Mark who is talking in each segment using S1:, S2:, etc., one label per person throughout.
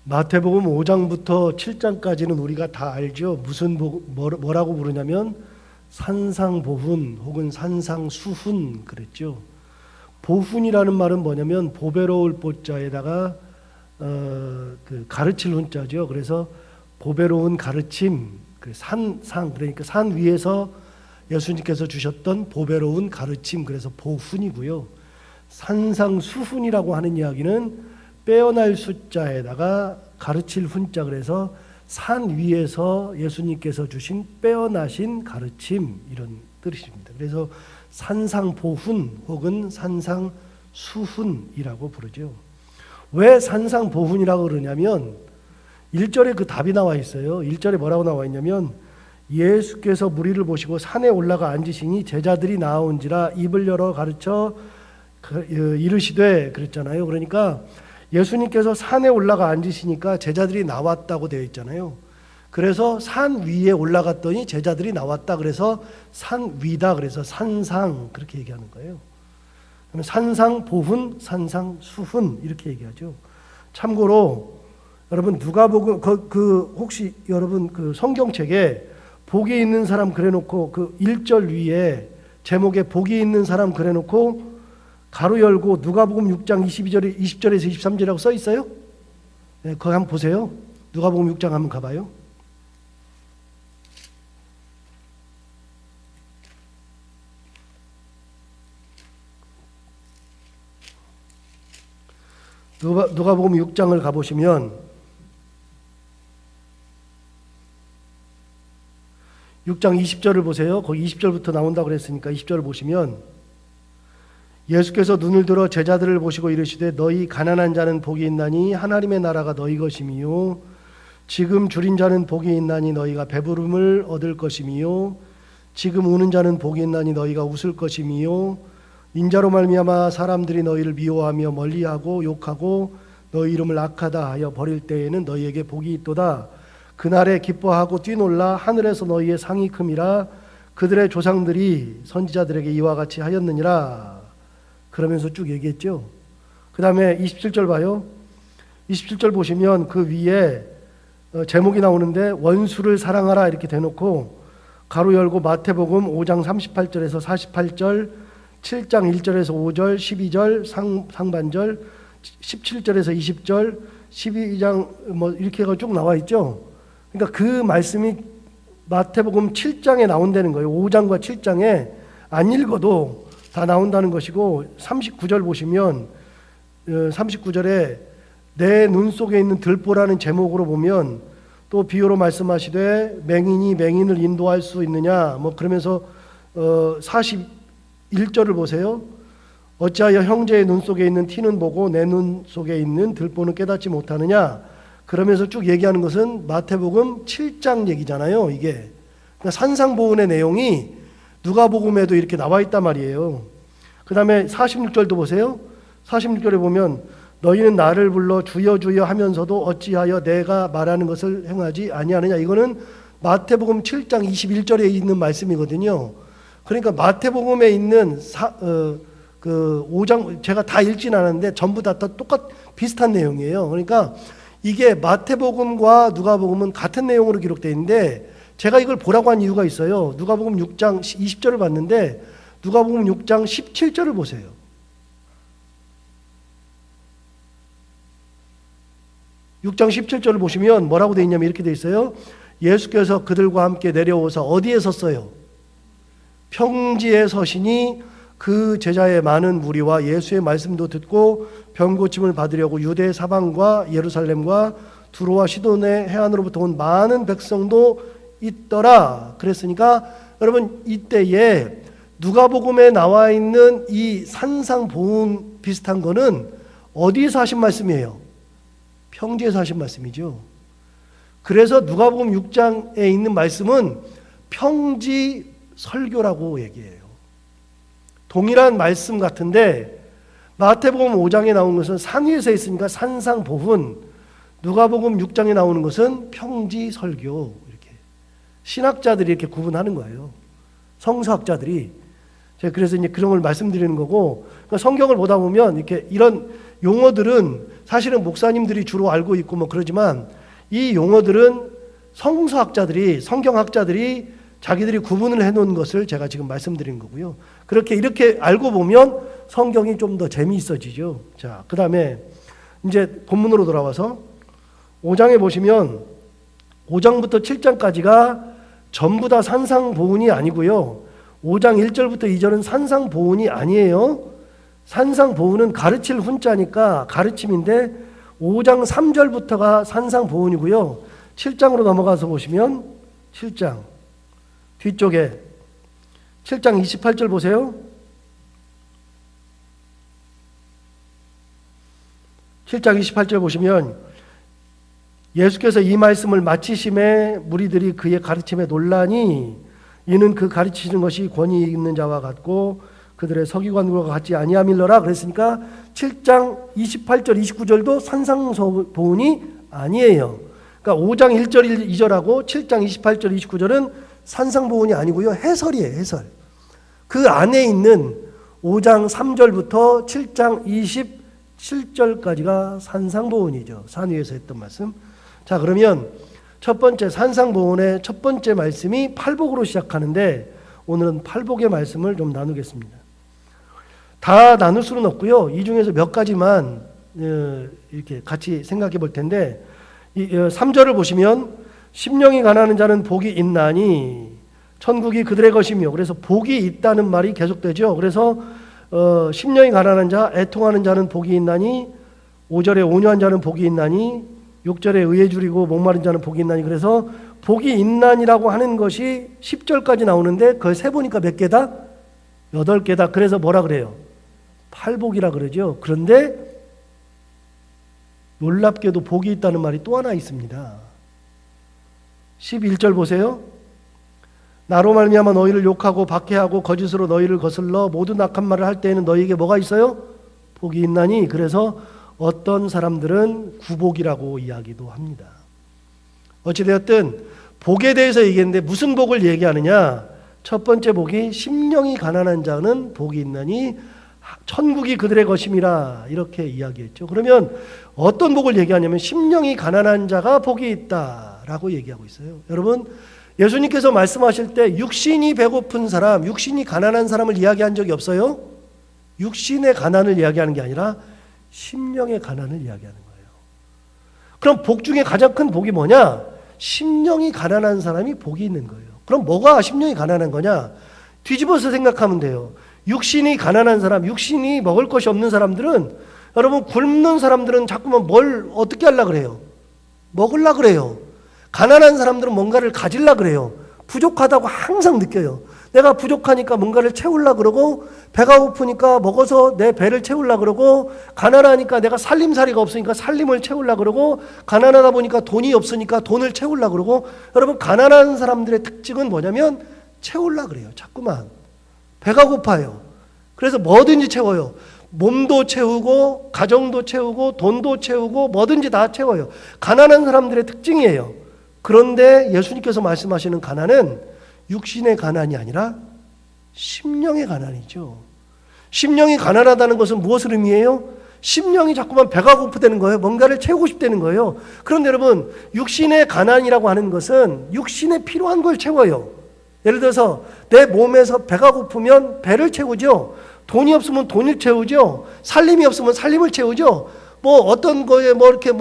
S1: 마태복음 5장부터 7장까지는 우리가 다 알죠. 뭐라고 부르냐면 산상보훈 혹은 산상수훈 그랬죠. 보훈이라는 말은 뭐냐면 보배로울 보자에다가 그 가르칠 훈자죠. 그래서 보배로운 가르침, 그러니까 산 위에서 예수님께서 주셨던 보배로운 가르침, 그래서 보훈이고요. 산상수훈이라고 하는 이야기는 빼어날 숫자에다가 가르칠 훈자, 그래서 산 위에서 예수님께서 주신 빼어나신 가르침, 이런 뜻입니다. 그래서 산상보훈 혹은 산상수훈이라고 부르죠. 왜 산상보훈이라고 그러냐면 1절에 그 답이 나와 있어요. 1절에 뭐라고 나와 있냐면 예수께서 무리를 보시고 산에 올라가 앉으시니 제자들이 나아온지라 입을 열어 가르쳐 이르시되 그랬잖아요. 그러니까 예수님께서 산에 올라가 앉으시니까 제자들이 나왔다고 되어 있잖아요. 그래서 산 위에 올라갔더니 제자들이 나왔다. 그래서 산 위다. 그래서 산상 그렇게 얘기하는 거예요. 그러면 산상보훈, 산상수훈 이렇게 얘기하죠. 참고로 여러분 누가복음 혹시 여러분 그 성경책에 복이 있는 사람 그래놓고 그 1절 위에 제목에 복이 있는 사람 그래놓고 가로 열고 누가복음 6장 20절에서 23절이라고 써 있어요? 네, 그거 한번 보세요. 누가복음 6장 한번 가봐요. 누가복음 6장을 가보시면 6장 20절을 보세요. 거기 20절부터 나온다고 그랬으니까 20절을 보시면 예수께서 눈을 들어 제자들을 보시고 이르시되 너희 가난한 자는 복이 있나니 하나님의 나라가 너희 것이미요 지금 줄인 자는 복이 있나니 너희가 배부름을 얻을 것이미요 지금 우는 자는 복이 있나니 너희가 웃을 것이미요 인자로 말미암아 사람들이 너희를 미워하며 멀리하고 욕하고 너희 이름을 악하다 하여 버릴 때에는 너희에게 복이 있도다. 그날에 기뻐하고 뛰놀라 하늘에서 너희의 상이 큼이라 그들의 조상들이 선지자들에게 이와 같이 하였느니라. 그러면서 쭉 얘기했죠. 그 다음에 27절 봐요. 27절 보시면 그 위에 제목이 나오는데 원수를 사랑하라 이렇게 대놓고 가로 열고 마태복음 5장 38절에서 48절 7장 1절에서 5절 12절 상반절 17절에서 20절 12장 뭐 이렇게 해서 쭉 나와 있죠. 그러니까 그 말씀이 마태복음 7장에 나온다는 거예요. 5장과 7장에 안 읽어도 다 나온다는 것이고 39절 보시면 39절에 내 눈 속에 있는 들보라는 제목으로 보면 또 비유로 말씀하시되 맹인이 맹인을 인도할 수 있느냐 뭐 그러면서 41절을 보세요. 어찌하여 형제의 눈 속에 있는 티는 보고 내 눈 속에 있는 들보는 깨닫지 못하느냐. 그러면서 쭉 얘기하는 것은 마태복음 7장 얘기잖아요. 이게 그러니까 산상보훈의 내용이 누가복음에도 이렇게 나와 있단 말이에요. 그 다음에 46절도 보세요. 46절에 보면 너희는 나를 불러 주여 주여 하면서도 어찌하여 내가 말하는 것을 행하지 아니하느냐. 이거는 마태복음 7장 21절에 있는 말씀이거든요. 그러니까 마태복음에 있는 그 5장 제가 다 읽진 않았는데 전부 다 비슷한 내용이에요. 그러니까 이게 마태복음과 누가복음은 같은 내용으로 기록되어 있는데 제가 이걸 보라고 한 이유가 있어요. 누가복음 6장 20절을 봤는데 누가복음 6장 17절을 보세요. (6장 17절을) 보시면 뭐라고 되어 있냐면 이렇게 되어 있어요. 예수께서 그들과 함께 내려오사 어디에 섰어요? 평지에 서시니 그 제자의 많은 무리와 예수의 말씀도 듣고 병 고침을 받으려고 유대 사방과 예루살렘과 두로와 시돈의 해안으로부터 온 많은 백성도 있더라. 그랬으니까 여러분 이때에 누가복음에 나와 있는 이 산상보훈 비슷한 거는 어디에서 하신 말씀이에요? 평지에서 하신 말씀이죠. 그래서 누가복음 6장에 있는 말씀은 평지 설교라고 얘기해요. 동일한 말씀 같은데 마태복음 5장에 나온 것은 산 위에서 있으니까 산상보훈, 누가복음 6장에 나오는 것은 평지 설교. 이렇게 신학자들이 이렇게 구분하는 거예요. 성서학자들이. 제가 그래서 이제 그런 걸 말씀드리는 거고, 그러니까 성경을 보다 보면 이렇게 이런 용어들은 사실은 목사님들이 주로 알고 있고 뭐 그러지만 이 용어들은 성서학자들이, 성경학자들이 자기들이 구분을 해놓은 것을 제가 지금 말씀드린 거고요. 이렇게 알고 보면 성경이 좀 더 재미있어지죠. 자, 그 다음에 이제 본문으로 돌아와서 5장에 보시면 5장부터 7장까지가 전부 다 산상보훈이 아니고요. 5장 1절부터 2절은 산상보훈이 아니에요. 산상보훈은 가르칠 훈자니까 가르침인데 5장 3절부터가 산상보훈이고요. 7장으로 넘어가서 보시면 7장 뒤쪽에 7장 28절 보세요. 7장 28절 보시면 예수께서 이 말씀을 마치심에 무리들이 그의 가르침에 놀라니 이는 그 가르치시는 것이 권위 있는 자와 같고 그들의 서기관과 같지 아니함일러라. 그랬으니까 7장 28절 29절도 산상보훈이 아니에요. 그러니까 5장 1절 2절하고 7장 28절 29절은 산상보훈이 아니고요. 해설이에요. 해설. 그 안에 있는 5장 3절부터 7장 27절까지가 산상보훈이죠. 산 위에서 했던 말씀. 자, 그러면 첫 번째 산상보훈의 첫 번째 말씀이 팔복으로 시작하는데 오늘은 팔복의 말씀을 좀 나누겠습니다. 다 나눌 수는 없고요. 이 중에서 몇 가지만 이렇게 같이 생각해 볼 텐데 3절을 보시면 심령이 가난한 자는 복이 있나니 천국이 그들의 것이며, 그래서 복이 있다는 말이 계속되죠. 그래서 심령이 가난한 자, 애통하는 자는 복이 있나니, 5절에 온유한 자는 복이 있나니, 6절에 의에 줄이고 목마른 자는 복이 있나니. 그래서 복이 있나니라고 하는 것이 10절까지 나오는데 그걸 세보니까 몇 개다? 8개다. 그래서 뭐라 그래요? 팔복이라 그러죠. 그런데 놀랍게도 복이 있다는 말이 또 하나 있습니다. 11절 보세요. 나로 말미암아 너희를 욕하고 박해하고 거짓으로 너희를 거슬러 모든 악한 말을 할 때에는 너희에게 뭐가 있어요? 복이 있나니. 그래서 어떤 사람들은 구복이라고 이야기도 합니다. 어찌되었든 복에 대해서 얘기했는데 무슨 복을 얘기하느냐? 첫 번째 복이 심령이 가난한 자는 복이 있나니 천국이 그들의 것임이라, 이렇게 이야기했죠. 그러면 어떤 복을 얘기하냐면 심령이 가난한 자가 복이 있다라고 얘기하고 있어요. 여러분, 예수님께서 말씀하실 때 육신이 배고픈 사람, 육신이 가난한 사람을 이야기한 적이 없어요. 육신의 가난을 이야기하는 게 아니라 심령의 가난을 이야기하는 거예요. 그럼 복 중에 가장 큰 복이 뭐냐? 심령이 가난한 사람이 복이 있는 거예요. 그럼 뭐가 심령이 가난한 거냐? 뒤집어서 생각하면 돼요. 육신이 가난한 사람, 육신이 먹을 것이 없는 사람들은, 여러분, 굶는 사람들은 자꾸만 뭘 어떻게 하려고 그래요? 먹으려고 그래요. 가난한 사람들은 뭔가를 가지려고 그래요. 부족하다고 항상 느껴요. 내가 부족하니까 뭔가를 채우려고 그러고, 배가 고프니까 먹어서 내 배를 채우려고 그러고, 가난하니까 내가 살림살이가 없으니까 살림을 채우려고 그러고, 가난하다 보니까 돈이 없으니까 돈을 채우려고 그러고. 여러분, 가난한 사람들의 특징은 뭐냐면 채우려고 그래요. 자꾸만. 배가 고파요. 그래서 뭐든지 채워요. 몸도 채우고 가정도 채우고 돈도 채우고 뭐든지 다 채워요. 가난한 사람들의 특징이에요. 그런데 예수님께서 말씀하시는 가난은 육신의 가난이 아니라 심령의 가난이죠. 심령이 가난하다는 것은 무엇을 의미해요? 심령이 자꾸만 배가 고프다는 거예요. 뭔가를 채우고 싶다는 거예요. 그런데 여러분, 육신의 가난이라고 하는 것은 육신에 필요한 걸 채워요. 예를 들어서 내 몸에서 배가 고프면 배를 채우죠. 돈이 없으면 돈을 채우죠. 살림이 없으면 살림을 채우죠. 뭐 어떤 거에 뭐 이렇게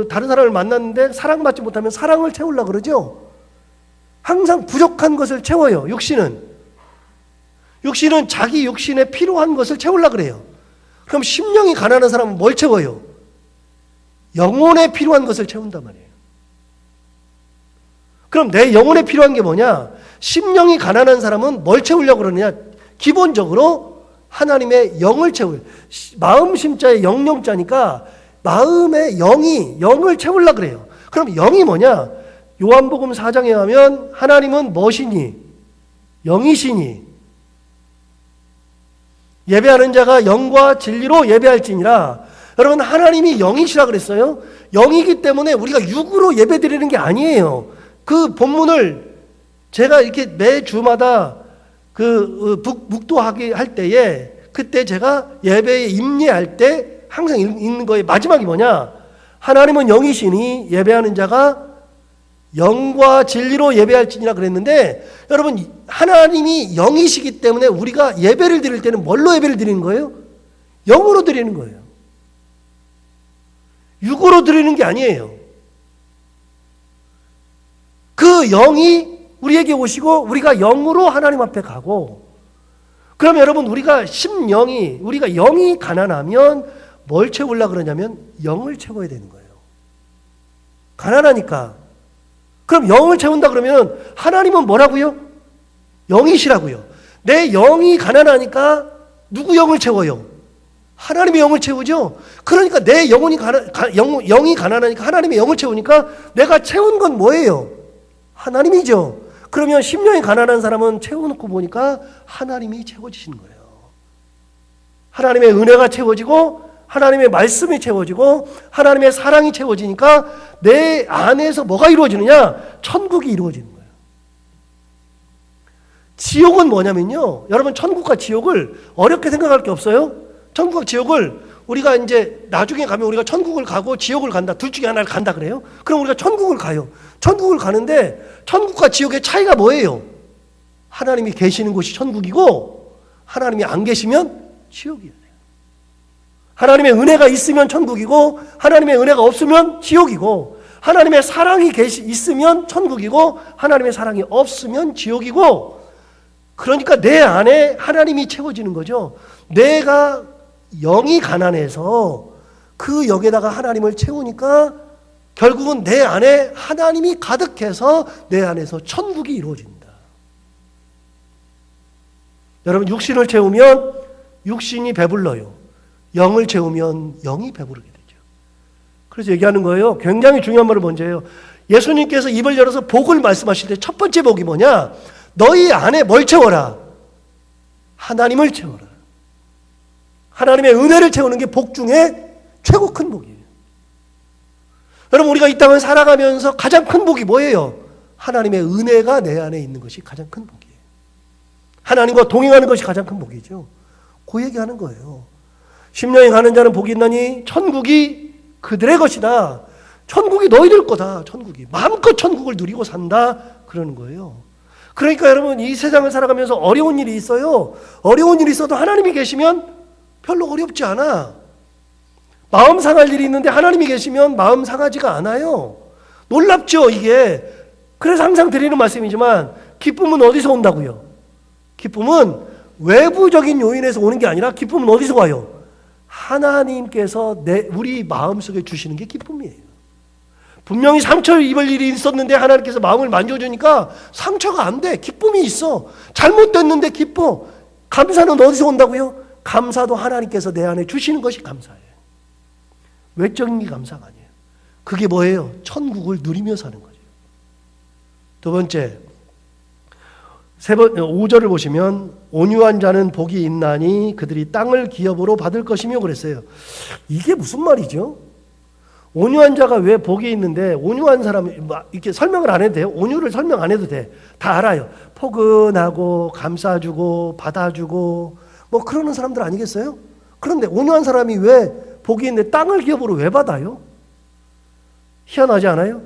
S1: 다른 사람을 만났는데 사랑받지 못하면 사랑을 채우려고 그러죠. 항상 부족한 것을 채워요. 육신은 자기 육신에 필요한 것을 채우려고 그래요. 그럼 심령이 가난한 사람은 뭘 채워요? 영혼에 필요한 것을 채운단 말이에요. 그럼 내 영혼에 필요한 게 뭐냐? 심령이 가난한 사람은 뭘 채우려고 그러느냐? 기본적으로 하나님의 영을 채워요. 마음 심자의 영영자니까 마음의 영을 채우려고 그래요. 그럼 영이 뭐냐? 요한복음 4장에 하면 하나님은 무엇이니? 영이시니 예배하는 자가 영과 진리로 예배할지니라. 여러분, 하나님이 영이시라 그랬어요. 영이기 때문에 우리가 육으로 예배드리는 게 아니에요. 그 본문을 제가 이렇게 매 주마다 묵도하게 할 때에, 그때 제가 예배에 임례할 때 항상 읽는 거의 마지막이 뭐냐? 하나님은 영이시니 예배하는 자가 영과 진리로 예배할지니라 그랬는데, 여러분 하나님이 영이시기 때문에 우리가 예배를 드릴 때는 뭘로 예배를 드리는 거예요? 영으로 드리는 거예요. 육으로 드리는 게 아니에요. 그 영이 우리에게 오시고 우리가 영으로 하나님 앞에 가고, 그러면 여러분 우리가 영이 가난하면 뭘 채우려고 그러냐면 영을 채워야 되는 거예요. 가난하니까. 그럼 영을 채운다 그러면 하나님은 뭐라고요? 영이시라고요. 내 영이 가난하니까 누구 영을 채워요? 하나님의 영을 채우죠. 그러니까 내 영이 가난하니까 하나님의 영을 채우니까 내가 채운 건 뭐예요? 하나님이죠. 그러면 심령이 가난한 사람은 채워놓고 보니까 하나님이 채워지시는 거예요. 하나님의 은혜가 채워지고 하나님의 말씀이 채워지고 하나님의 사랑이 채워지니까 내 안에서 뭐가 이루어지느냐? 천국이 이루어지는 거예요. 지옥은 뭐냐면요, 여러분 천국과 지옥을 어렵게 생각할 게 없어요. 천국과 지옥을 우리가 이제 나중에 가면 우리가 천국을 가고 지옥을 간다, 둘 중에 하나를 간다 그래요. 그럼 우리가 천국을 가요. 천국을 가는데 천국과 지옥의 차이가 뭐예요? 하나님이 계시는 곳이 천국이고 하나님이 안 계시면 지옥이에요. 하나님의 은혜가 있으면 천국이고 하나님의 은혜가 없으면 지옥이고, 하나님의 사랑이 있으면 천국이고 하나님의 사랑이 없으면 지옥이고, 그러니까 내 안에 하나님이 채워지는 거죠. 내가 영이 가난해서 그 영에다가 하나님을 채우니까 결국은 내 안에 하나님이 가득해서 내 안에서 천국이 이루어진다. 여러분 육신을 채우면 육신이 배불러요. 영을 채우면 영이 배부르게 되죠. 그래서 얘기하는 거예요. 굉장히 중요한 말을 먼저 해요. 예수님께서 입을 열어서 복을 말씀하실 때 첫 번째 복이 뭐냐? 너희 안에 뭘 채워라? 하나님을 채워라. 하나님의 은혜를 채우는 게 복 중에 최고 큰 복이에요. 여러분 우리가 이 땅을 살아가면서 가장 큰 복이 뭐예요? 하나님의 은혜가 내 안에 있는 것이 가장 큰 복이에요. 하나님과 동행하는 것이 가장 큰 복이죠. 그 얘기하는 거예요. 심령이 가는 자는 복이 있나니 천국이 그들의 것이다. 천국이 너희들 거다. 천국이 마음껏 천국을 누리고 산다 그러는 거예요. 그러니까 여러분 이 세상을 살아가면서 어려운 일이 있어요. 어려운 일이 있어도 하나님이 계시면 별로 어렵지 않아. 마음 상할 일이 있는데 하나님이 계시면 마음 상하지가 않아요. 놀랍죠 이게. 그래서 항상 드리는 말씀이지만 기쁨은 어디서 온다고요? 기쁨은 외부적인 요인에서 오는 게 아니라 기쁨은 어디서 와요? 하나님께서 우리 마음속에 주시는 게 기쁨이에요. 분명히 상처를 입을 일이 있었는데 하나님께서 마음을 만져주니까 상처가 안 돼. 기쁨이 있어. 잘못됐는데 기뻐. 감사는 어디서 온다고요? 감사도 하나님께서 내 안에 주시는 것이 감사예요. 외적인 게 감사가 아니에요. 그게 뭐예요? 천국을 누리며 사는 거죠. 두 번째, 5절을 보시면 온유한 자는 복이 있나니 그들이 땅을 기업으로 받을 것이며 그랬어요. 이게 무슨 말이죠? 온유한 자가 왜 복이 있는데, 온유한 사람이 이렇게 설명을 안 해도 돼요? 온유를 설명 안 해도 돼. 다 알아요. 포근하고 감싸주고 받아주고 뭐 그러는 사람들 아니겠어요? 그런데 온유한 사람이 왜 복이 있는데 땅을 기업으로 왜 받아요? 희한하지 않아요?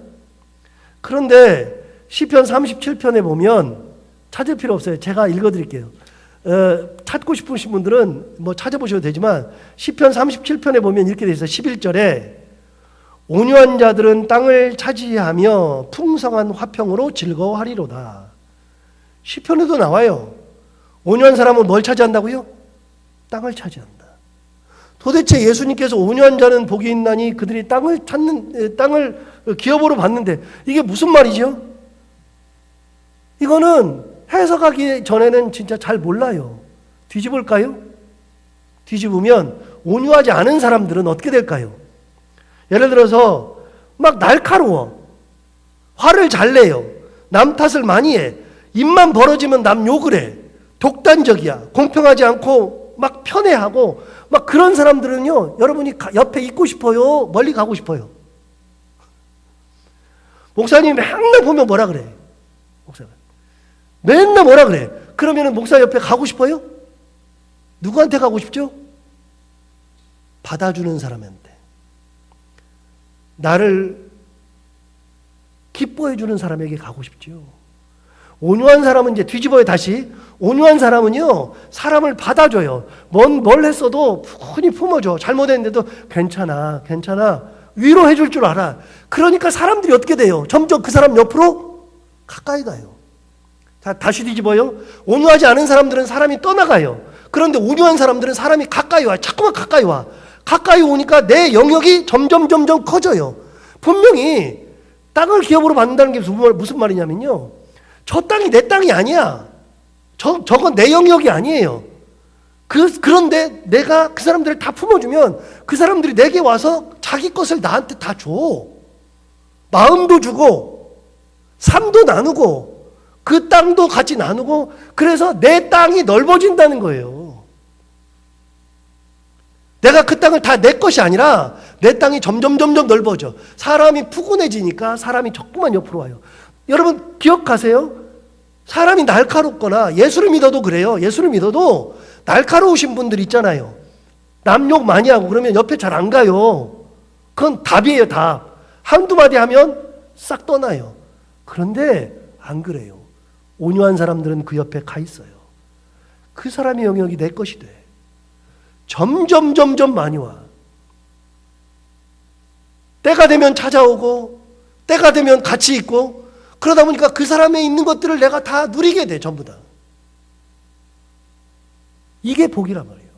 S1: 그런데 시편 37편에 보면, 찾을 필요 없어요. 제가 읽어드릴게요. 찾고 싶으신 분들은 뭐 찾아보셔도 되지만 시편 37편에 보면 이렇게 되어 있어요. 11절에 온유한 자들은 땅을 차지하며 풍성한 화평으로 즐거워하리로다. 시편에도 나와요. 온유한 사람은 뭘 차지한다고요? 땅을 차지한다. 도대체 예수님께서 온유한 자는 복이 있나니 그들이 땅을 기업으로 받는데 이게 무슨 말이죠? 이거는 해석하기 전에는 진짜 잘 몰라요. 뒤집을까요? 뒤집으면 온유하지 않은 사람들은 어떻게 될까요? 예를 들어서 막 날카로워. 화를 잘 내요. 남 탓을 많이 해. 입만 벌어지면 남 욕을 해. 독단적이야. 공평하지 않고 막 편애하고 막 그런 사람들은요, 여러분이 옆에 있고 싶어요? 멀리 가고 싶어요? 목사님 맨날 보면 뭐라 그래? 목사가 맨날 뭐라 그래? 그러면은 목사 옆에 가고 싶어요? 누구한테 가고 싶죠? 받아주는 사람한테, 나를 기뻐해주는 사람에게 가고 싶지요. 온유한 사람은 이제 뒤집어요. 다시 온유한 사람은요, 사람을 받아줘요. 뭘 했어도 흔히 품어줘. 잘못했는데도 괜찮아 위로해 줄 줄 알아. 그러니까 사람들이 어떻게 돼요? 점점 그 사람 옆으로 가까이 가요. 다시 뒤집어요. 온유하지 않은 사람들은 사람이 떠나가요. 그런데 온유한 사람들은 사람이 가까이 와. 자꾸만 가까이 와. 가까이 오니까 내 영역이 점점 커져요. 분명히 땅을 기업으로 받는다는 게 무슨 말이냐면요, 저 땅이 내 땅이 아니야. 저건 내 영역이 아니에요. 그런데 내가 그 사람들을 다 품어주면 그 사람들이 내게 와서 자기 것을 나한테 다 줘. 마음도 주고 삶도 나누고 그 땅도 같이 나누고, 그래서 내 땅이 넓어진다는 거예요. 내가 그 땅을 다 내 것이 아니라 내 땅이 점점 넓어져. 사람이 푸근해지니까 사람이 자꾸만 옆으로 와요. 여러분 기억하세요? 사람이 날카롭거나, 예수를 믿어도 그래요. 예수를 믿어도 날카로우신 분들 있잖아요. 남 욕 많이 하고 그러면 옆에 잘 안 가요. 그건 답이에요, 답. 한두 마디 하면 싹 떠나요. 그런데 안 그래요. 온유한 사람들은 그 옆에 가 있어요. 그 사람의 영역이 내 것이 돼. 점점 많이 와. 때가 되면 찾아오고, 때가 되면 같이 있고, 그러다 보니까 그 사람에 있는 것들을 내가 다 누리게 돼, 전부 다. 이게 복이란 말이에요.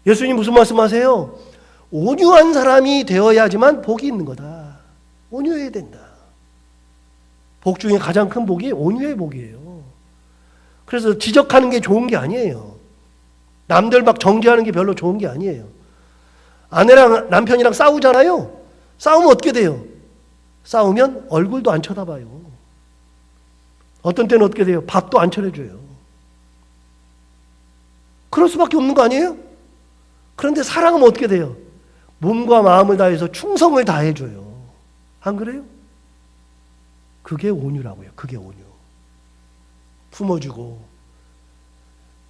S1: 예수님 무슨 말씀하세요? 온유한 사람이 되어야지만 복이 있는 거다. 온유해야 된다. 복 중에 가장 큰 복이 온유의 복이에요. 그래서 지적하는 게 좋은 게 아니에요. 남들 막 정죄하는 게 별로 좋은 게 아니에요. 아내랑 남편이랑 싸우잖아요. 싸우면 어떻게 돼요? 싸우면 얼굴도 안 쳐다봐요. 어떤 때는 어떻게 돼요? 밥도 안 차려줘요. 그럴 수밖에 없는 거 아니에요? 그런데 사랑하면 어떻게 돼요? 몸과 마음을 다해서 충성을 다해줘요. 안 그래요? 그게 온유라고요. 그게 온유. 품어주고.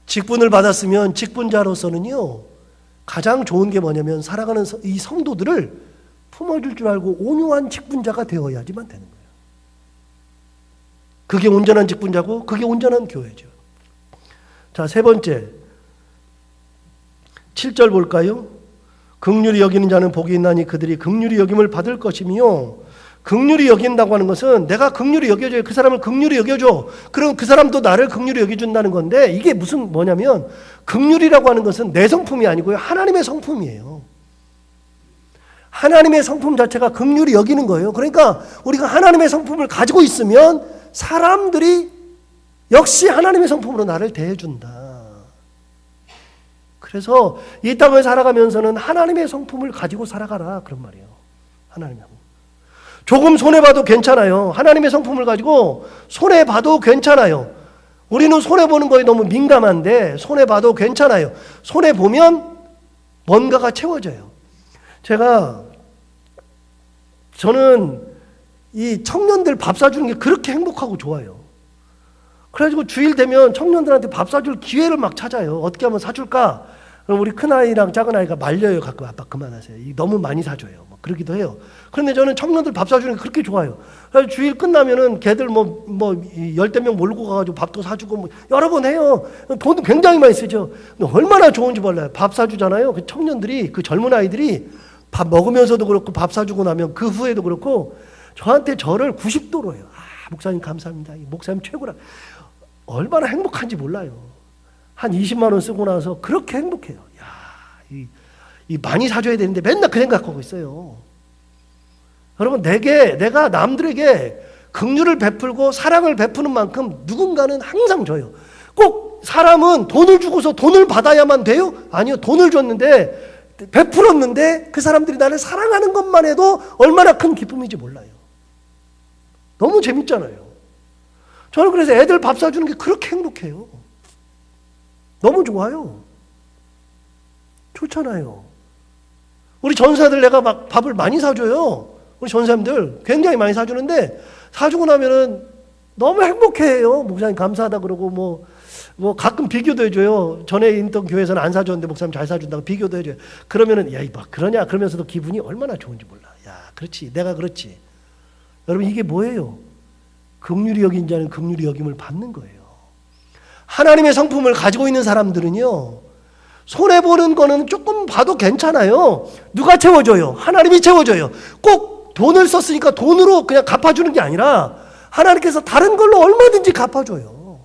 S1: 직분을 받았으면 직분자로서는요, 가장 좋은 게 뭐냐면 사랑하는 이 성도들을 품어줄 줄 알고 온유한 직분자가 되어야지만 되는 거예요. 그게 온전한 직분자고 그게 온전한 교회죠. 자, 세 번째 7절 볼까요? 긍휼히 여기는 자는 복이 있나니 그들이 긍휼히 여김을 받을 것이며, 긍휼히 여긴다고 하는 것은 내가 긍휼히 여겨줘요. 그 사람을 긍휼히 여겨줘. 그럼 그 사람도 나를 긍휼히 여겨준다는 건데, 이게 뭐냐면 긍휼이라고 하는 것은 내 성품이 아니고요, 하나님의 성품이에요. 하나님의 성품 자체가 긍휼히 여기는 거예요. 그러니까 우리가 하나님의 성품을 가지고 있으면 사람들이 역시 하나님의 성품으로 나를 대해준다. 그래서 이 땅을 살아가면서는 하나님의 성품을 가지고 살아가라, 그런 말이에요. 하나님의 성품. 조금 손해봐도 괜찮아요. 하나님의 성품을 가지고 손해봐도 괜찮아요. 우리는 손해보는 거에 너무 민감한데 손해봐도 괜찮아요. 손해보면 뭔가가 채워져요. 저는 이 청년들 밥 사주는 게 그렇게 행복하고 좋아요. 그래가지고 주일 되면 청년들한테 밥 사줄 기회를 막 찾아요. 어떻게 하면 사줄까? 그럼 우리 큰아이랑 작은아이가 말려요. 가끔 아빠 그만하세요. 너무 많이 사줘요. 막 그러기도 해요. 그런데 저는 청년들 밥 사주는 게 그렇게 좋아요. 그래서 주일 끝나면은 걔들 열댓 명 몰고 가가지고 밥도 사주고 여러 번 해요. 돈도 굉장히 많이 쓰죠. 근데 얼마나 좋은지 몰라요. 밥 사주잖아요. 그 청년들이, 그 젊은 아이들이 밥 먹으면서도 그렇고 밥 사주고 나면 그 후에도 그렇고 저한테 저를 90도로 해요. 목사님 감사합니다. 목사님 최고라. 얼마나 행복한지 몰라요. 한 20만 원 쓰고 나서 그렇게 행복해요. 이 많이 사줘야 되는데 맨날 그 생각하고 있어요. 여러분, 내가 남들에게 긍휼을 베풀고 사랑을 베푸는 만큼 누군가는 항상 줘요. 꼭 사람은 돈을 주고서 돈을 받아야만 돼요? 아니요. 돈을 줬는데, 베풀었는데 그 사람들이 나를 사랑하는 것만 해도 얼마나 큰 기쁨인지 몰라요. 너무 재밌잖아요. 저는 그래서 애들 밥 사주는 게 그렇게 행복해요. 너무 좋아요. 좋잖아요. 우리 전사들 내가 막 밥을 많이 사줘요. 우리 전사님들 굉장히 많이 사주는데, 사주고 나면은 너무 행복해해요. 목사님 감사하다 그러고 뭐 가끔 비교도 해줘요. 전에 있던 교회에서는 안 사줬는데 목사님 잘 사준다고 비교도 해줘요. 그러면은 야, 막 그러냐? 그러면서도 기분이 얼마나 좋은지 몰라. 야, 그렇지. 내가 그렇지. 여러분 이게 뭐예요? 긍휼히 여긴 자는 긍휼히 여김을 받는 거예요. 하나님의 성품을 가지고 있는 사람들은요, 손해보는 거는 조금 봐도 괜찮아요. 누가 채워줘요? 하나님이 채워줘요. 꼭 돈을 썼으니까 돈으로 그냥 갚아주는 게 아니라 하나님께서 다른 걸로 얼마든지 갚아줘요.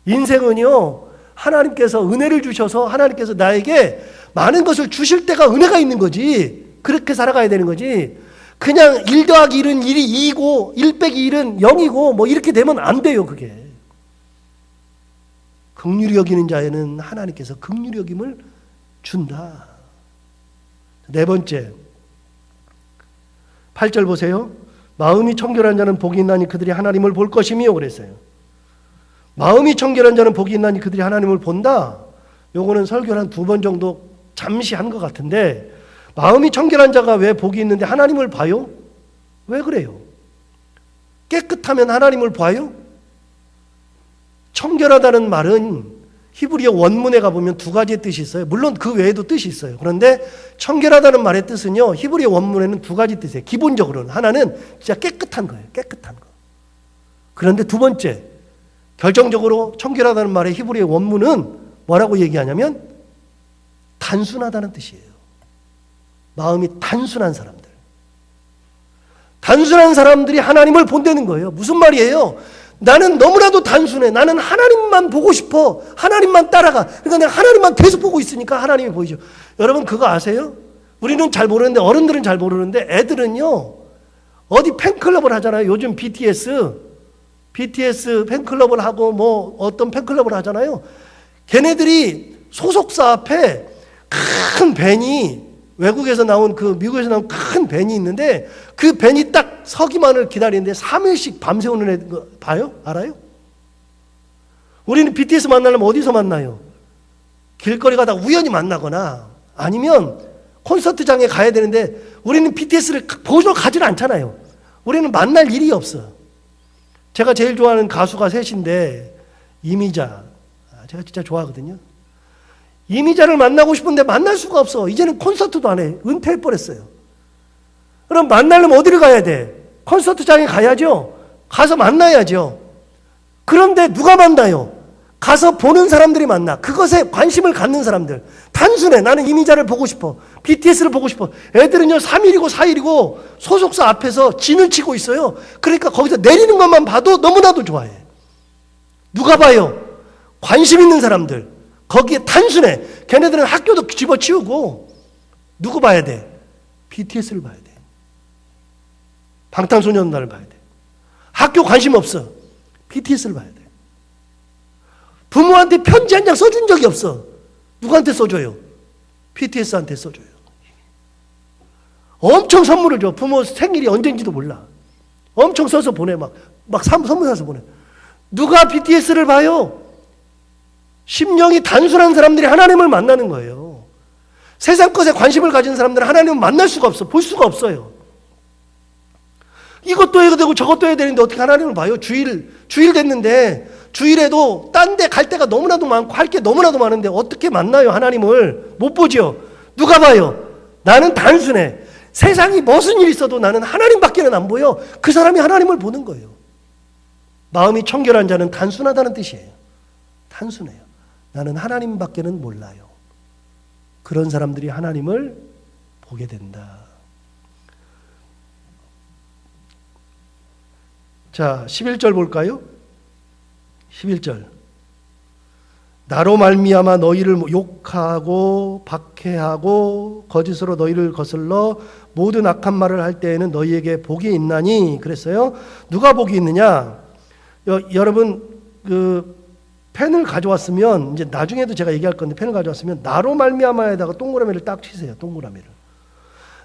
S1: 인생은요, 하나님께서 은혜를 주셔서 하나님께서 나에게 많은 것을 주실 때가 은혜가 있는 거지. 그렇게 살아가야 되는 거지. 그냥 1 더하기 1은 1이 2고 1 빼기 1은 0이고 뭐 이렇게 되면 안 돼요. 그게. 긍휼히 여기는 자에는 하나님께서 긍휼히 여김을 준다. 네 번째, 8절 보세요. 마음이 청결한 자는 복이 있나니 그들이 하나님을 볼 것이며 그랬어요. 마음이 청결한 자는 복이 있나니 그들이 하나님을 본다. 요거는 설교를 한 2번 정도 잠시 한 것 같은데, 마음이 청결한 자가 왜 복이 있는데 하나님을 봐요? 왜 그래요? 깨끗하면 하나님을 봐요? 청결하다는 말은 히브리어 원문에 가보면 2가지의 뜻이 있어요. 물론 그 외에도 뜻이 있어요. 그런데 청결하다는 말의 뜻은요, 히브리어 원문에는 2가지 뜻이에요. 기본적으로는 하나는 진짜 깨끗한 거예요. 깨끗한 거. 그런데 두 번째, 결정적으로 청결하다는 말의 히브리어 원문은 뭐라고 얘기하냐면 단순하다는 뜻이에요. 마음이 단순한 사람들. 단순한 사람들이 하나님을 본다는 거예요. 무슨 말이에요? 나는 너무나도 단순해. 나는 하나님만 보고 싶어. 하나님만 따라가. 그러니까 내가 하나님만 계속 보고 있으니까 하나님이 보이죠. 여러분 그거 아세요? 우리는 잘 모르는데, 어른들은 잘 모르는데 애들은요, 어디 팬클럽을 하잖아요. 요즘 BTS 팬클럽을 하고 뭐 어떤 팬클럽을 하잖아요. 걔네들이 소속사 앞에 큰 밴이, 외국에서 나온 미국에서 나온 큰 밴이 있는데 그 밴이 딱 서기만을 기다리는데 3일씩 밤새우는 애 봐요? 알아요? 우리는 BTS 만나려면 어디서 만나요? 길거리 가다 우연히 만나거나 아니면 콘서트장에 가야 되는데 우리는 BTS를 보러 가지는 않잖아요. 우리는 만날 일이 없어. 제가 제일 좋아하는 가수가 셋인데 이미자, 제가 진짜 좋아하거든요. 이미자를 만나고 싶은데 만날 수가 없어. 이제는 콘서트도 안 해. 은퇴해버렸어요. 그럼 만나려면 어디를 가야 돼? 콘서트장에 가야죠. 가서 만나야죠. 그런데 누가 만나요? 가서 보는 사람들이 만나. 그것에 관심을 갖는 사람들. 단순해. 나는 이미자를 보고 싶어. BTS를 보고 싶어. 애들은요 3일이고 4일이고 소속사 앞에서 진을 치고 있어요. 그러니까 거기서 내리는 것만 봐도 너무나도 좋아해. 누가 봐요? 관심 있는 사람들. 거기에 단순해. 걔네들은 학교도 집어치우고 누구 봐야 돼? BTS를 봐야 돼. 방탄소년단을 봐야 돼. 학교 관심 없어. BTS를 봐야 돼. 부모한테 편지 한 장 써준 적이 없어. 누구한테 써줘요? BTS한테 써줘요. 엄청 선물을 줘. 부모 생일이 언젠지도 몰라. 엄청 써서 보내. 막 선물 사서 보내. 누가 BTS를 봐요? 심령이 단순한 사람들이 하나님을 만나는 거예요. 세상 것에 관심을 가진 사람들은 하나님을 만날 수가 없어. 볼 수가 없어요. 이것도 해야 되고 저것도 해야 되는데 어떻게 하나님을 봐요? 주일 됐는데 주일에도 딴 데 갈 데가 너무나도 많고 할 게 너무나도 많은데 어떻게 만나요? 하나님을 못 보죠. 누가 봐요? 나는 단순해. 세상이 무슨 일이 있어도 나는 하나님밖에는 안 보여. 그 사람이 하나님을 보는 거예요. 마음이 청결한 자는 단순하다는 뜻이에요. 단순해요. 나는 하나님밖에는 몰라요. 그런 사람들이 하나님을 보게 된다. 자, 11절 볼까요? 11절. 나로 말미암아 너희를 욕하고 박해하고 거짓으로 너희를 거슬러 모든 악한 말을 할 때에는 너희에게 복이 있나니 그랬어요. 누가 복이 있느냐? 여러분 펜을 가져왔으면 이제 나중에도 제가 얘기할 건데 펜을 가져왔으면 나로 말미암아에다가 동그라미를 딱 치세요. 동그라미를.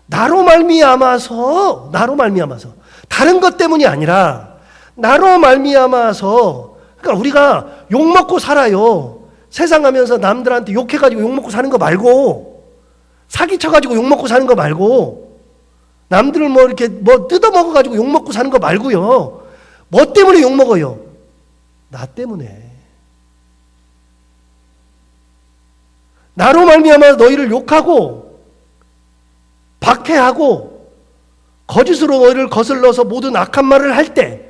S1: 나로 말미암아서 다른 것 때문이 아니라 나로 말미암아서, 그러니까 우리가 욕먹고 살아요. 세상 하면서 남들한테 욕해가지고 욕먹고 사는 거 말고, 사기쳐가지고 욕먹고 사는 거 말고, 남들을 이렇게 뜯어먹어가지고 욕먹고 사는 거 말고요. 뭐 때문에 욕먹어요? 나 때문에. 나로 말미암아 너희를 욕하고 박해하고 거짓으로 너희를 거슬러서 모든 악한 말을 할 때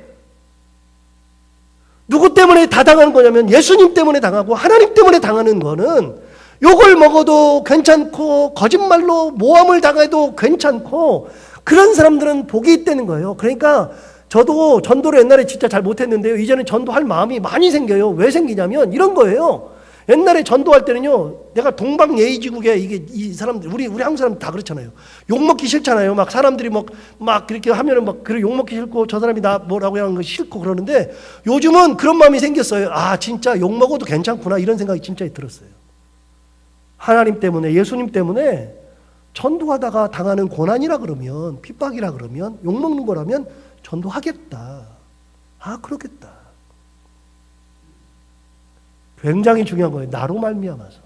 S1: 누구 때문에 다 당하는 거냐면 예수님 때문에 당하고 하나님 때문에 당하는 거는 욕을 먹어도 괜찮고 거짓말로 모함을 당해도 괜찮고 그런 사람들은 복이 있다는 거예요. 그러니까 저도 전도를 옛날에 진짜 잘 못했는데요. 이제는 전도할 마음이 많이 생겨요. 왜 생기냐면 이런 거예요. 옛날에 전도할 때는요, 내가 동방예의지국에 이 사람들, 우리 한국 사람 다 그렇잖아요. 욕먹기 싫잖아요. 막 사람들이 막 그렇게 하면은 막 그래 욕먹기 싫고 저 사람이 나 뭐라고 하는 거 싫고 그러는데 요즘은 그런 마음이 생겼어요. 아, 진짜 욕먹어도 괜찮구나. 이런 생각이 진짜 들었어요. 하나님 때문에, 예수님 때문에 전도하다가 당하는 고난이라 그러면, 핍박이라 그러면, 욕먹는 거라면 전도하겠다. 아, 그렇겠다. 굉장히 중요한 거예요. 나로 말미암아서.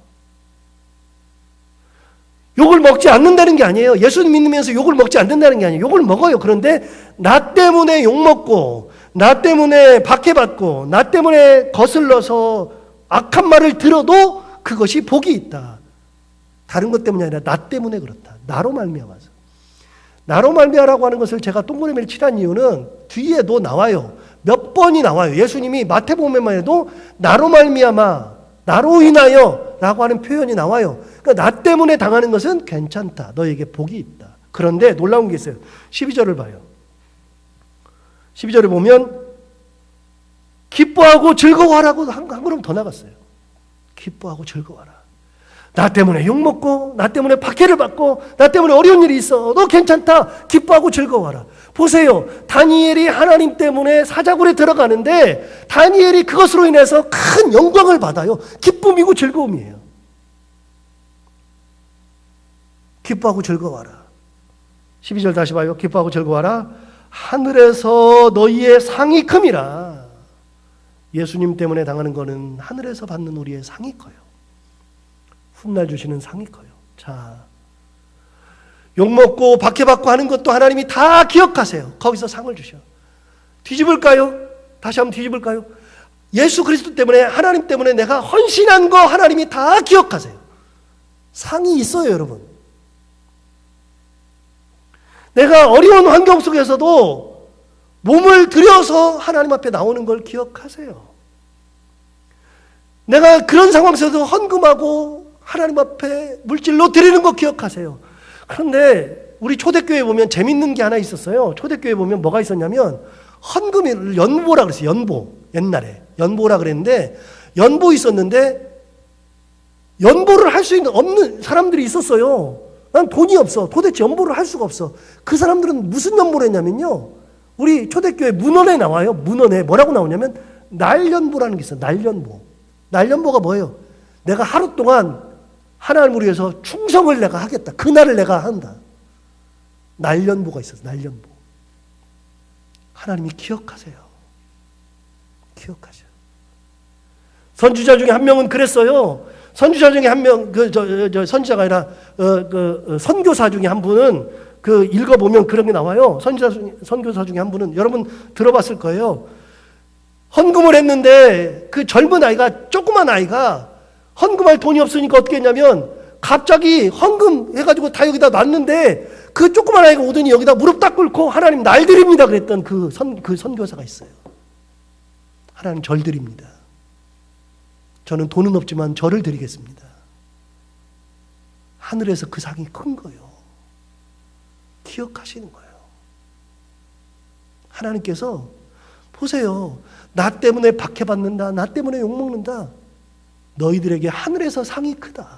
S1: 욕을 먹지 않는다는 게 아니에요. 예수님 믿으면서 욕을 먹지 않는다는 게 아니에요. 욕을 먹어요. 그런데 나 때문에 욕먹고 나 때문에 박해받고 나 때문에 거슬러서 악한 말을 들어도 그것이 복이 있다. 다른 것 때문이 아니라 나 때문에 그렇다. 나로 말미암아서. 나로 말미암아라고 하는 것을 제가 동그라미를 칠한 이유는 뒤에도 나와요. 몇 번이 나와요. 예수님이 마태복음에만 해도 나로 말미암아, 나로 인하여 라고 하는 표현이 나와요. 그러니까 나 때문에 당하는 것은 괜찮다. 너에게 복이 있다. 그런데 놀라운 게 있어요. 12절을 봐요. 12절을 보면 기뻐하고 즐거워하라고 한 걸음 더 나갔어요. 기뻐하고 즐거워하라. 나 때문에 욕먹고 나 때문에 박해를 받고 나 때문에 어려운 일이 있어. 너 괜찮다. 기뻐하고 즐거워하라. 보세요. 다니엘이 하나님 때문에 사자굴에 들어가는데 다니엘이 그것으로 인해서 큰 영광을 받아요. 기쁨이고 즐거움이에요. 기뻐하고 즐거워하라. 12절 다시 봐요. 기뻐하고 즐거워하라. 하늘에서 너희의 상이 큼이라. 예수님 때문에 당하는 거는 하늘에서 받는 우리의 상이 커요. 훗날 주시는 상이 커요. 자, 욕먹고 박해받고 하는 것도 하나님이 다 기억하세요. 거기서 상을 주셔. 뒤집을까요? 다시 한번 뒤집을까요? 예수 그리스도 때문에 하나님 때문에 내가 헌신한 거 하나님이 다 기억하세요. 상이 있어요, 여러분. 내가 어려운 환경 속에서도 몸을 들여서 하나님 앞에 나오는 걸 기억하세요. 내가 그런 상황 속에서 헌금하고 하나님 앞에 물질로 드리는 거 기억하세요. 그런데 우리 초대교회에 보면 재밌는 게 하나 있었어요. 초대교회에 보면 뭐가 있었냐면 헌금을 연보라 그랬어요. 연보. 옛날에 연보라 그랬는데 연보 있었는데 연보를 할 수 있는 없는 사람들이 있었어요. 난 돈이 없어. 도대체 연보를 할 수가 없어. 그 사람들은 무슨 연보를 했냐면요. 우리 초대교회 문헌에 나와요. 문헌에 뭐라고 나오냐면 날연보라는 게 있어요. 날연보. 날연보가 뭐예요? 내가 하루 동안 하나님을 위해서 충성을 내가 하겠다. 그날을 내가 한다. 날연보가 있어요. 날연보. 하나님이 기억하세요. 기억하셔. 선지자 중에 한 명은 그랬어요. 선지자 중에 한 명, 선지자가 아니라 선교사 중에 한 분은 읽어보면 그런 게 나와요. 선교사 중에 한 분은 여러분 들어봤을 거예요. 헌금을 했는데 그 젊은 아이가, 조그만 아이가 헌금할 돈이 없으니까 어떻게 했냐면 갑자기 헌금 해가지고 다 여기다 놨는데 그 조그만 아이가 오더니 여기다 무릎 딱 꿇고 하나님 날 드립니다 그랬던 그 선교사가 있어요. 하나님 절 드립니다. 저는 돈은 없지만 절을 드리겠습니다. 하늘에서 그 상이 큰 거예요. 기억하시는 거예요. 하나님께서 보세요. 나 때문에 박해받는다. 나 때문에 욕먹는다. 너희들에게 하늘에서 상이 크다.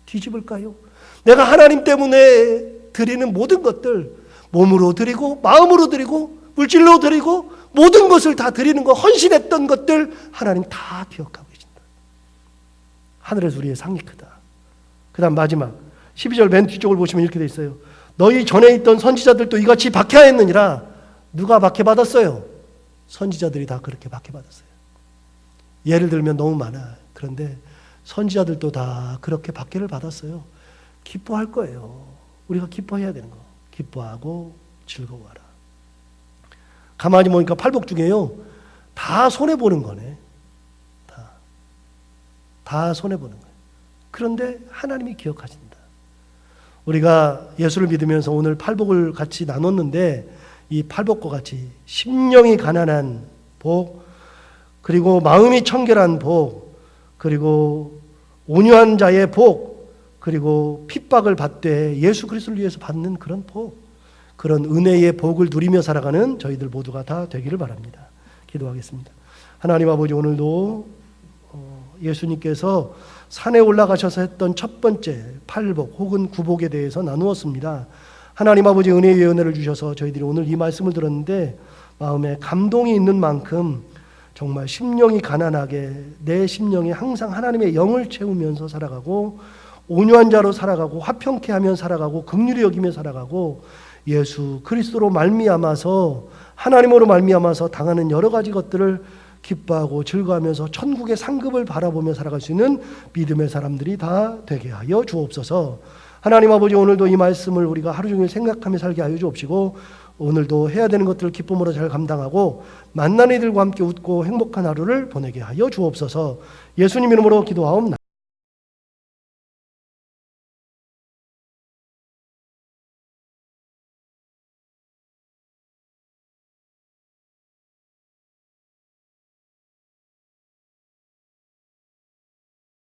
S1: 뒤집을까요? 내가 하나님 때문에 드리는 모든 것들, 몸으로 드리고 마음으로 드리고 물질로 드리고 모든 것을 다 드리는 거, 헌신했던 것들 하나님 다 기억하고 계신다. 하늘에서 우리의 상이 크다. 그 다음 마지막 12절 맨 뒤쪽을 보시면 이렇게 돼 있어요. 너희 전에 있던 선지자들도 이같이 박해하였느니라. 누가 박해받았어요? 선지자들이 다 그렇게 박해받았어요. 예를 들면 너무 많아. 그런데 선지자들도 다 그렇게 박해를 받았어요. 기뻐할 거예요. 우리가 기뻐해야 되는 거. 기뻐하고 즐거워하라. 가만히 보니까 팔복 중에요. 다 손해보는 거네. 다 손해보는 거예요. 그런데 하나님이 기억하신다. 우리가 예수를 믿으면서 오늘 팔복을 같이 나눴는데 이 팔복과 같이 심령이 가난한 복, 그리고 마음이 청결한 복, 그리고 온유한 자의 복, 그리고 핍박을 받되 예수 그리스도를 위해서 받는 그런 복, 그런 은혜의 복을 누리며 살아가는 저희들 모두가 다 되기를 바랍니다. 기도하겠습니다. 하나님 아버지, 오늘도 예수님께서 산에 올라가셔서 했던 첫 번째 팔복 혹은 구복에 대해서 나누었습니다. 하나님 아버지, 은혜 위에 은혜를 주셔서 저희들이 오늘 이 말씀을 들었는데 마음에 감동이 있는 만큼 정말 심령이 가난하게 내 심령에 항상 하나님의 영을 채우면서 살아가고 온유한 자로 살아가고 화평케 하며 살아가고 긍휼히 여기며 살아가고 예수 그리스도로 말미암아서 하나님으로 말미암아서 당하는 여러 가지 것들을 기뻐하고 즐거워하면서 천국의 상급을 바라보며 살아갈 수 있는 믿음의 사람들이 다 되게 하여 주옵소서. 하나님 아버지, 오늘도 이 말씀을 우리가 하루 종일 생각하며 살게 하여 주옵시고 오늘도 해야 되는 것들을 기쁨으로 잘 감당하고 만난 이들과 함께 웃고 행복한 하루를 보내게 하여 주옵소서. 예수님 이름으로 기도하옵나이다.